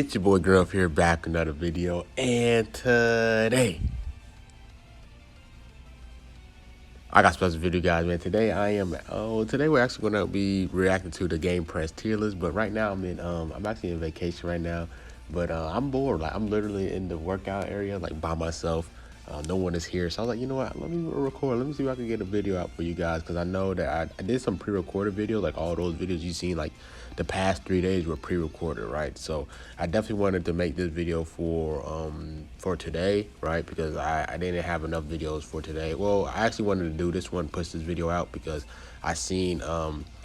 It's your boy Gruff here, back with another video, and today I got a special video, guys, man. Today we're actually gonna be reacting to the GamePress tier list, but right now I'm actually in vacation right now, but I'm bored. Like, I'm literally in the workout area, like by myself. No one is here, so I was like, you know what? Let me record. Let me see if I can get a video out for you guys, because I know that I did some pre-recorded videos, like all those videos you've seen, like the past 3 days were pre-recorded, right? So I definitely wanted to make this video for today, right? Because I didn't have enough videos for today. Well, I actually wanted to do this one, push this video out, because I seen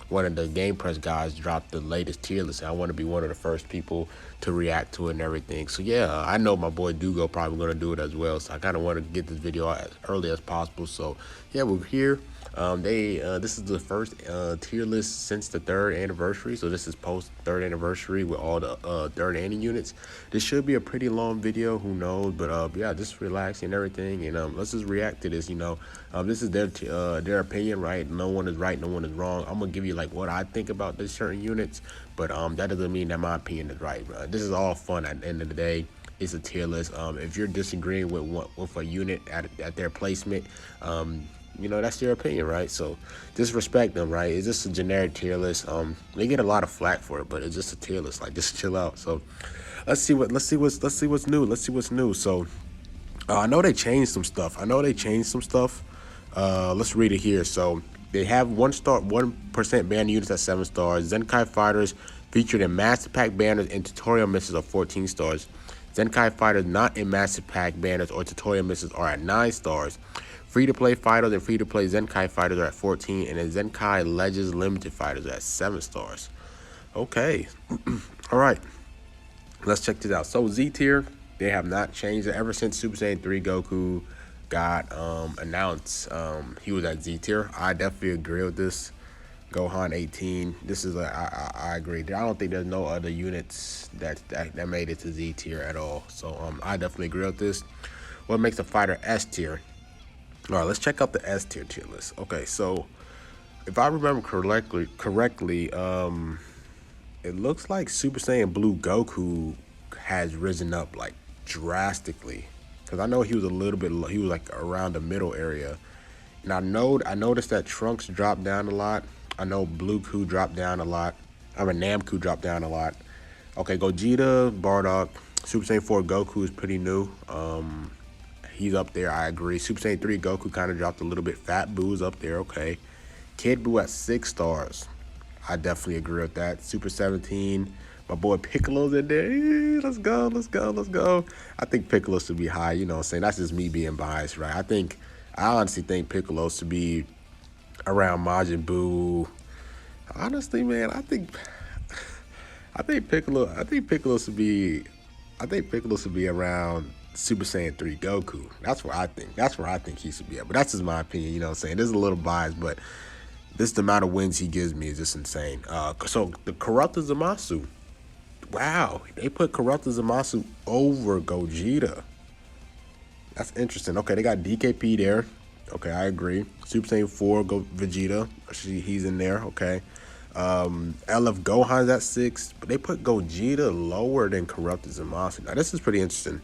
one of the GamePress guys dropped the latest tier list. I want to be one of the first people to react to it and everything. So yeah, I know my boy Dugo probably going to do it as well. So I kind of want to get this video out as early as possible. So yeah, we're here. This is the first tier list since the 3rd anniversary. So this is post 3rd anniversary with all the 3rd annie units. This should be a pretty long video, who knows? But yeah, just relax and everything, and let's just react to this. This is their opinion, right? No one is right, no one is wrong. I'm gonna give you like what I think about this certain units, but that doesn't mean that my opinion is right, bro. This is all fun at the end of the day. It's a tier list. If you're disagreeing with a unit at their placement, that's your opinion, right? So just respect them, right? It's just a generic tier list. They get a lot of flack for it, but it's just a tier list. Like, just chill out. So let's see what's new. Let's see what's new. So I know they changed some stuff. Let's read it here. So they have 1% banner units at 7 stars. Zenkai fighters featured in Master Pack banners and tutorial missions are 14 stars. Zenkai fighters not in Master Pack banners or tutorial missions are at 9 stars. Free-to-play fighters and free-to-play Zenkai fighters are at 14, and then Zenkai Legends Limited fighters are at 7 stars. Okay. All right. Let's check this out. So Z tier, they have not changed it ever since Super Saiyan 3 Goku got announced. He was at Z tier. I definitely agree with this. Gohan 18. This is I agree. I don't think there's no other units that made it to Z tier at all. So I definitely agree with this. What makes a fighter S tier? All right, let's check out the S tier list. Okay, so if I remember correctly, it looks like Super Saiyan Blue Goku has risen up like drastically, because I know he was a little bit low. He was like around the middle area, and I noticed that Trunks dropped down a lot. I know Blue Ku dropped down a lot. Namku dropped down a lot. Okay, Gogeta, Bardock, Super Saiyan 4 Goku is pretty new. He's up there, I agree. Super Saiyan 3 Goku kind of dropped a little bit. Fat Boo's up there, okay. Kid Buu at 6 stars. I definitely agree with that. Super 17, my boy Piccolo's in there. Hey, let's go. I think Piccolo should be high, you know what I'm saying? That's just me being biased, right? I honestly think Piccolo should be around Majin Buu. Honestly, man, I think Piccolo should be around Super Saiyan 3 Goku. That's where I think he should be at. But that's just my opinion, you know what I'm saying? This is a little biased, but this the amount of wins he gives me is just insane. So the Corrupted Zamasu. Wow, they put Corrupted Zamasu over Gogeta. That's interesting. Okay, they got DKP there. Okay, I agree. Super Saiyan 4 Vegeta. He's in there. Okay. LF Gohan's at 6, but they put Gogeta lower than Corrupted Zamasu. Now this is pretty interesting.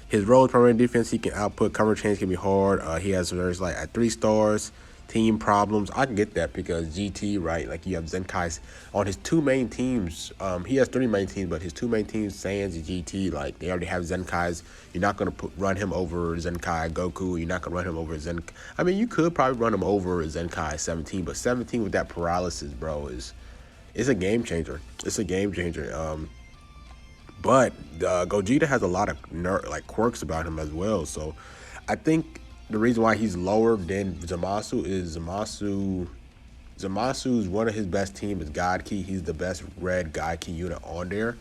His role is primary defense. He can output. Cover change can be hard. He has various, like, at 3 stars. Team problems. I can get that because GT, right? Like, you have Zenkai's on his 2 main teams. He has 3 main teams, but his 2 main teams, Saiyans and GT, like, they already have Zenkai's. You're not going to run him over Zenkai Goku. You're not going to run him over Zenkai. I mean, you could probably run him over Zenkai 17, but 17 with that paralysis, bro, it's a game changer. It's a game changer. But Gogeta has a lot of quirks about him as well. So I think the reason why he's lower than Zamasu is Zamasu's one of his best teams is God Key. He's the best red God Key unit on there.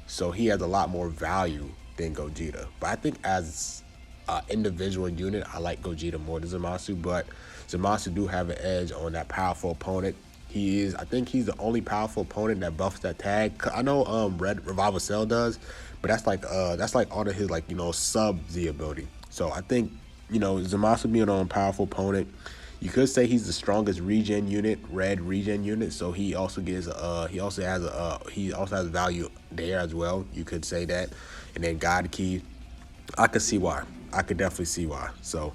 So he has a lot more value than Gogeta. But I think as an individual unit, I like Gogeta more than Zamasu. But Zamasu do have an edge on that powerful opponent. I think he's the only powerful opponent that buffs that tag. I know Red Revival Cell does, but that's like all of his, sub Z ability. So I think, Zamasu being on a powerful opponent, You could say he's the strongest regen unit, red regen unit. So he also gets he also has value there as well. You could say that. And then God Key, I could see why. I could definitely see why. So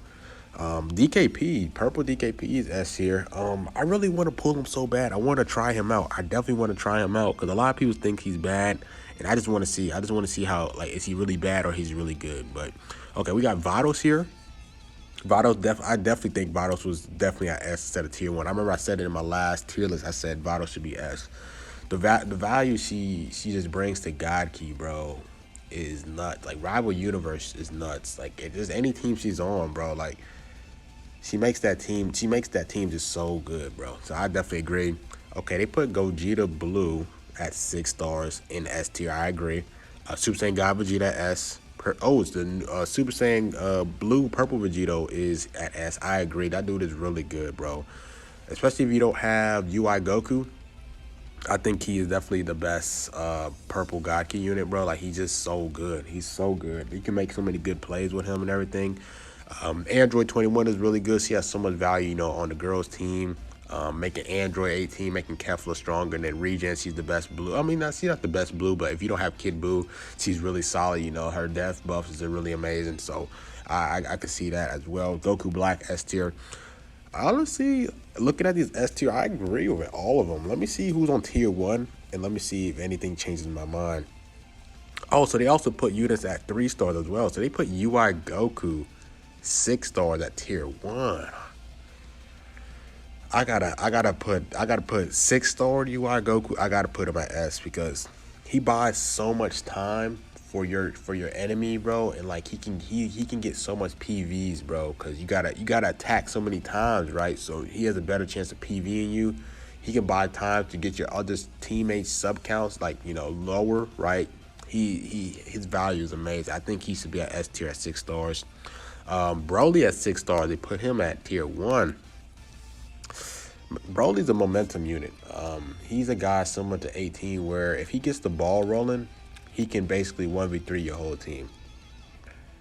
DKP, purple DKP is S here. I really want to pull him so bad. I want to try him out. I definitely want to try him out because a lot of people think he's bad, and I just want to see. I just want to see how, like, is he really bad or he's really good. But okay, we got Vados here. I definitely think Vados was definitely at S instead of tier 1. I remember I said it in my last tier list. I said Vados should be S. The value she just brings to God Key, bro, is nuts. Like, Rival Universe is nuts. Like, if there's any team she's on, bro, like, she makes that team just so good, bro. So I definitely agree. Okay, they put Gogeta Blue at 6 stars in S tier. I agree. Super Saiyan God Vegeta at S. It's the Super Saiyan Blue Purple Vegito is at S. I agree. That dude is really good, bro. Especially if you don't have UI Goku. I think he is definitely the best purple God Key unit, bro. Like, he's just so good. He's so good. You can make so many good plays with him and everything. Android 21 is really good. She has so much value, you know, on the girls' team. Making Android 18, making Kefla stronger, and then Regen, she's the best blue. I mean, she's not the best blue, but if you don't have Kid Buu, she's really solid. You know, her death buffs are really amazing. So I could see that as well. Goku Black S tier. Honestly, looking at these S tier, I agree with all of them. Let me see who's on tier 1, and let me see if anything changes my mind. Oh, so they also put units at 3 stars as well. So they put UI Goku 6 stars at tier 1. I gotta put 6 star UI Goku. I gotta put him at S because he buys so much time for your enemy, bro, and like he can get so much PVs, bro, because you gotta attack so many times, right? So he has a better chance of PVing you. He can buy time to get your other teammates sub counts, like, you know, lower, right? His value is amazing. I think he should be at S tier at 6 stars. Broly at 6 stars. They put him at tier 1. Broly's a momentum unit. He's a guy similar to 18 where if he gets the ball rolling, he can basically 1v3 your whole team.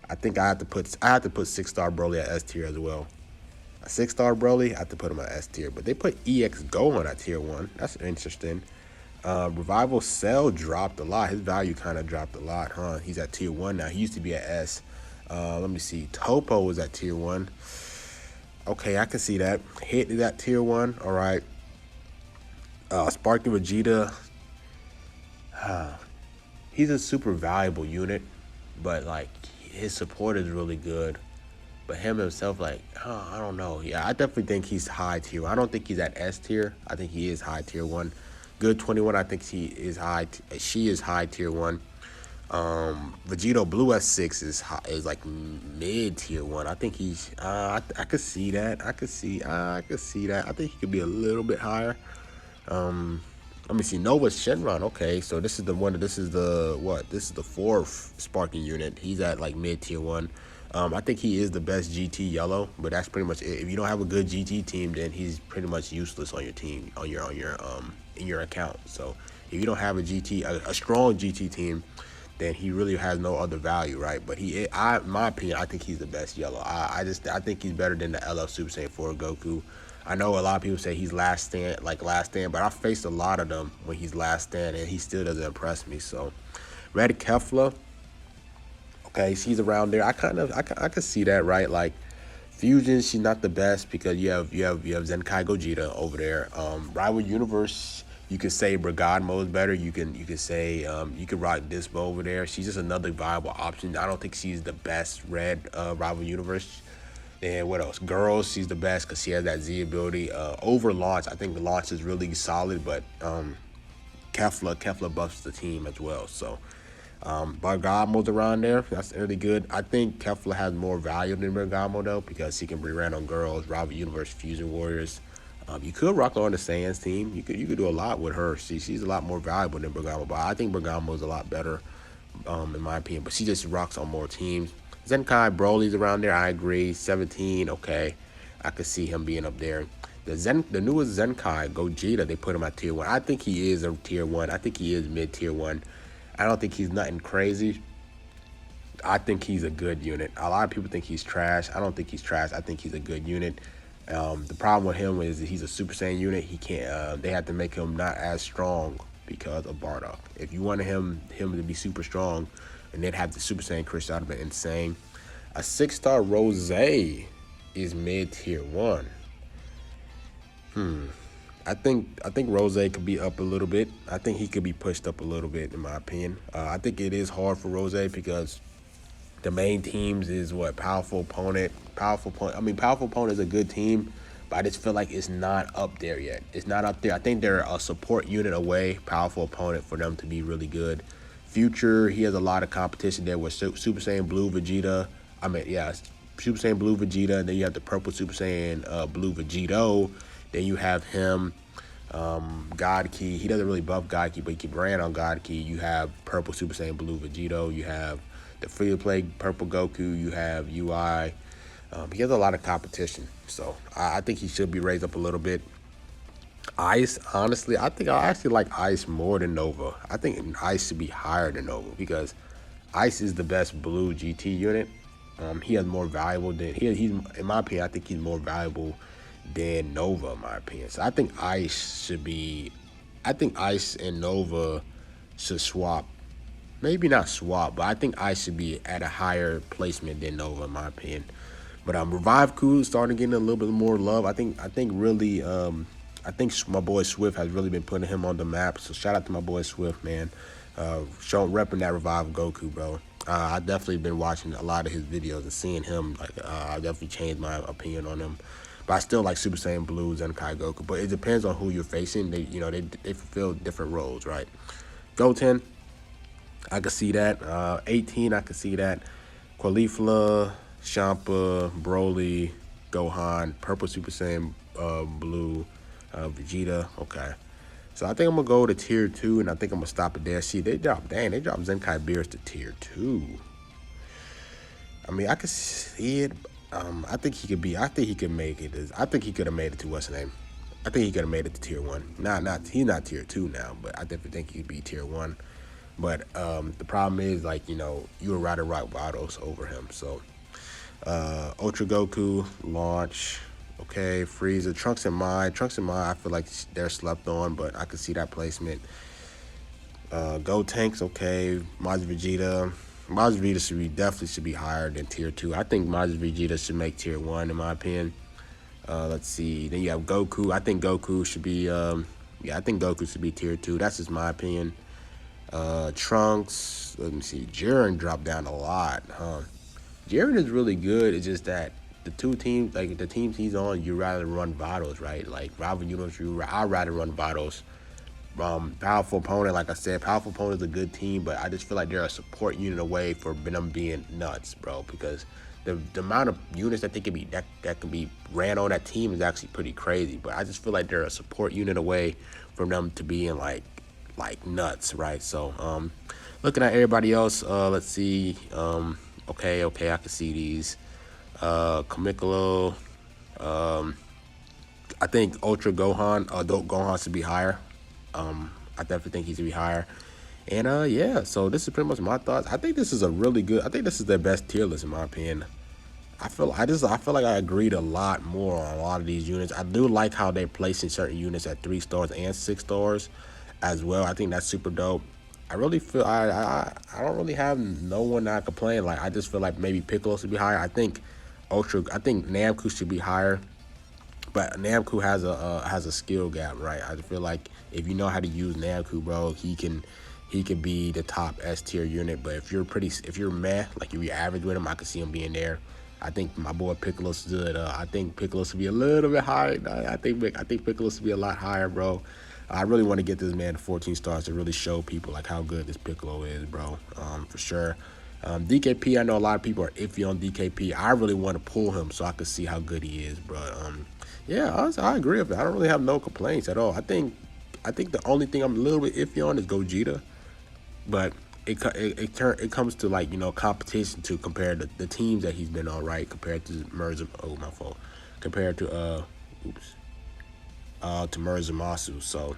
I think I have to put 6 star Broly at S tier as well. A 6 star Broly, I have to put him at S tier. But they put EX Gohan at tier 1. That's interesting. Revival Cell dropped a lot. His value kind of dropped a lot, huh? He's at tier 1 now. He used to be at S. Let me see. Topo was at tier 1. Okay, I can see that. Hit is at tier 1. All right. Sparky Vegeta. He's a super valuable unit, but like his support is really good. But him himself, like, I don't know. Yeah, I definitely think he's high tier. I don't think he's at S tier. I think he is high tier 1. Good 21. I think she is high. She is high tier 1. Vegito Blue S6 is like mid tier 1. I think he's. I could see that. I could see that. I think he could be a little bit higher. Let me see. Nova Shenron. Okay, so this is the one. This is the what? This is the 4th Sparking unit. He's at like mid tier 1. I think he is the best GT yellow, but that's pretty much it. If you don't have a good GT team, then he's pretty much useless on your team, in your account. So if you don't have a strong GT team, then he really has no other value, right? But in my opinion, I think he's the best yellow. I think he's better than the LF Super Saiyan 4 Goku. I know a lot of people say he's last stand, but I faced a lot of them when he's last stand, and he still doesn't impress me. So, Red Kefla, okay, she's around there. I could see that, right? Like, Fusion, she's not the best because you have Zenkai Gogeta over there. Rival Universe, you could say Brigade mode is better. You can say you could rock Dispo over there. She's just another viable option. I don't think she's the best red Rival Universe. And what else? Girls, she's the best because she has that Z ability. Over launch, I think the launch is really solid, but Kefla buffs the team as well. So Bergamo's around there. That's really good. I think Kefla has more value than Bergamo though because she can be ran on girls, Rival Universe, Fusion Warriors. You could rock her on the Saiyans team. You could do a lot with her. She's a lot more valuable than Bergamo, but I think Bergamo is a lot better, in my opinion. But she just rocks on more teams. Zenkai Broly's around there. I agree. 17. Okay, I could see him being up there. The newest Zenkai Gogeta, they put him at tier 1. I think he is a tier 1. I think he is mid tier 1. I don't think he's nothing crazy. I think he's a good unit. A lot of people think he's trash. I don't think he's trash. I think he's a good unit. The problem with him is that he's a Super Saiyan unit. He can't. They have to make him not as strong because of Bardock. If you wanted him to be super strong, and they'd have the Super Saiyan crystal, that would have been insane. A 6-star Rose is mid tier 1. I think Rose could be up a little bit. I think he could be pushed up a little bit, in my opinion. I think it is hard for Rose because the main teams is what Powerful Opponent. I mean, Powerful Opponent is a good team, but I just feel like it's not up there yet. It's not up there. I think they're a support unit away, Powerful Opponent, for them to be really good. Future, he has a lot of competition there with Super Saiyan Blue Vegeta. I mean, yeah, Super Saiyan Blue Vegeta. And then you have the Purple Super Saiyan Blue Vegito. Then you have him, God Key. He doesn't really buff God Key, but he can brand on God Key. You have Purple Super Saiyan Blue Vegito. You have the free-to-play Purple Goku. You have UI. He has a lot of competition, so I think he should be raised up a little bit. Ice, honestly, I think I actually like Ice more than Nova. I think Ice should be higher than Nova because Ice is the best blue GT unit. He has more valuable than he's in my opinion. I think he's more valuable than Nova, in my opinion. So I think Ice should be. I think Ice and Nova should swap. Maybe not swap, but I think Ice should be at a higher placement than Nova, in my opinion. But Revive Coup starting getting a little bit more love. I think really I think my boy Swift has really been putting him on the map. So shout out to my boy Swift, man. Repping that Revive Goku, bro. I definitely been watching a lot of his videos and seeing him. Like I definitely changed my opinion on him. But I still like Super Saiyan Blue Zenkai Goku. But it depends on who you're facing. They fulfill different roles, right? Goten, I could see that. 18, I could see that. Caulifla, Champa, Broly, Gohan, Purple Super Saiyan Blue, Vegeta. Okay. So I think I'm going to go to tier 2, and I think I'm going to stop it there. See, they dropped Zenkai Beerus to tier 2. I mean, I could see it. I think he could make it. I think he could have made it to what's the name? I think he could have made it to tier 1. He's not tier 2 now, but I definitely think he could be tier 1. But the problem is, like, you would rather rock Vados over him. So Ultra Goku, launch. Okay, Frieza, Trunks and Mai. I feel like they're slept on, but I could see that placement. Gotenks, okay. Majin Vegeta definitely should be higher than tier 2. I think Majin Vegeta should make tier 1 in my opinion. Let's see. Then you have Goku. I think Goku should be I think Goku should be tier 2. That's just my opinion. Trunks, let me see. Jiren dropped down a lot, huh? Jiren is really good. It's just that the two teams, like the teams he's on, you rather run Vados, right? Like rival units, I'd rather run Vados. Powerful Opponent, like I said, Powerful Opponent is a good team, but I just feel like they're a support unit away for them being nuts, bro. Because the amount of units that they can be that can be ran on that team is actually pretty crazy. But I just feel like they're a support unit away from them to being like nuts, right? So looking at everybody else, let's see. Okay, I can see these. Kamikolo. I think Ultra Gohan, adult Gohan should be higher. I definitely think he should be higher. And yeah, so this is pretty much my thoughts. I think this is their best tier list in my opinion. I feel like I agreed a lot more on a lot of these units. I do like how they're placing certain units at 3 stars and 6 stars as well. I think that's super dope. I really feel I don't really have no one that I complain. Like I just feel like maybe Piccolo should be higher. I think Namco should be higher. But Namco has a skill gap, right? I feel like if you know how to use Namco, bro, he can be the top S tier unit. But if you're meh, like you're average with him, I could see him being there. I think my boy Piccolo should. I think Piccolo should be a little bit higher. I think Piccolo should be a lot higher, bro. I really want to get this man to 14 stars to really show people like how good this Piccolo is, bro. For sure. DKP, I know a lot of people are iffy on DKP. I really want to pull him so I can see how good he is, bro. Yeah, honestly, I agree with it. I don't really have no complaints at all. I think the only thing I'm a little bit iffy on is Gogeta, but it comes to like competition to compare the teams that he's been on, right? Compared to compared to Murzumasu. So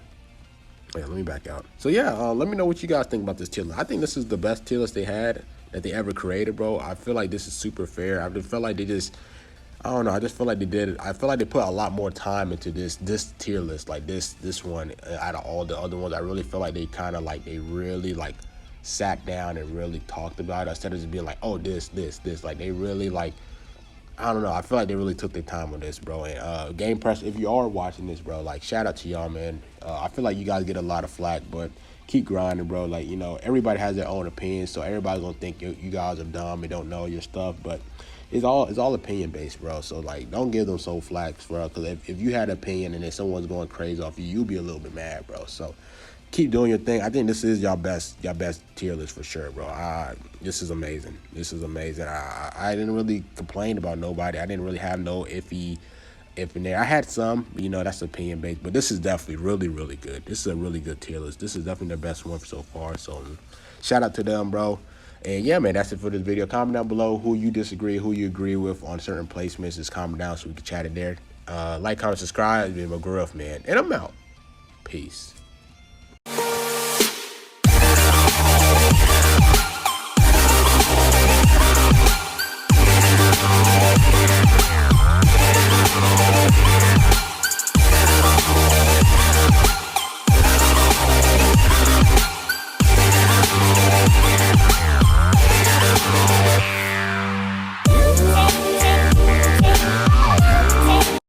yeah, let me back out. So yeah, let me know what you guys think about this tier list. I think this is the best tier list they ever created, bro. I feel like this is super fair. I just felt like I don't know. I just feel like they did it. I feel like they put a lot more time into this tier list, like this one out of all the other ones. I really feel like they kind of like they really like sat down and really talked about it instead of just being like, oh, this. Like they really like, I don't know. I feel like they really took their time on this, bro. And GamePress, if you are watching this, bro, like shout out to y'all, man. I feel like you guys get a lot of flack, but keep grinding, bro. Like, you know, everybody has their own opinion, so everybody's gonna think you guys are dumb and don't know your stuff, but it's all opinion based, bro. So like, don't give them so flack, bro. Because if you had an opinion and then someone's going crazy off you, you'll be a little bit mad, bro. So keep doing your thing. I think this is y'all best tier list for sure, bro. This is amazing. This is amazing. I didn't really complain about nobody. I didn't really have no iffy in there. I had some, you know, that's opinion based, but this is definitely really good. This is a really good tier list. This is definitely the best one so far. So shout out to them, bro. And yeah, man, that's it for this video. Comment down below who you disagree, who you agree with on certain placements. Just comment down so we can chat it there. Like, comment, subscribe. It's been my Griff, man. And I'm out. Peace.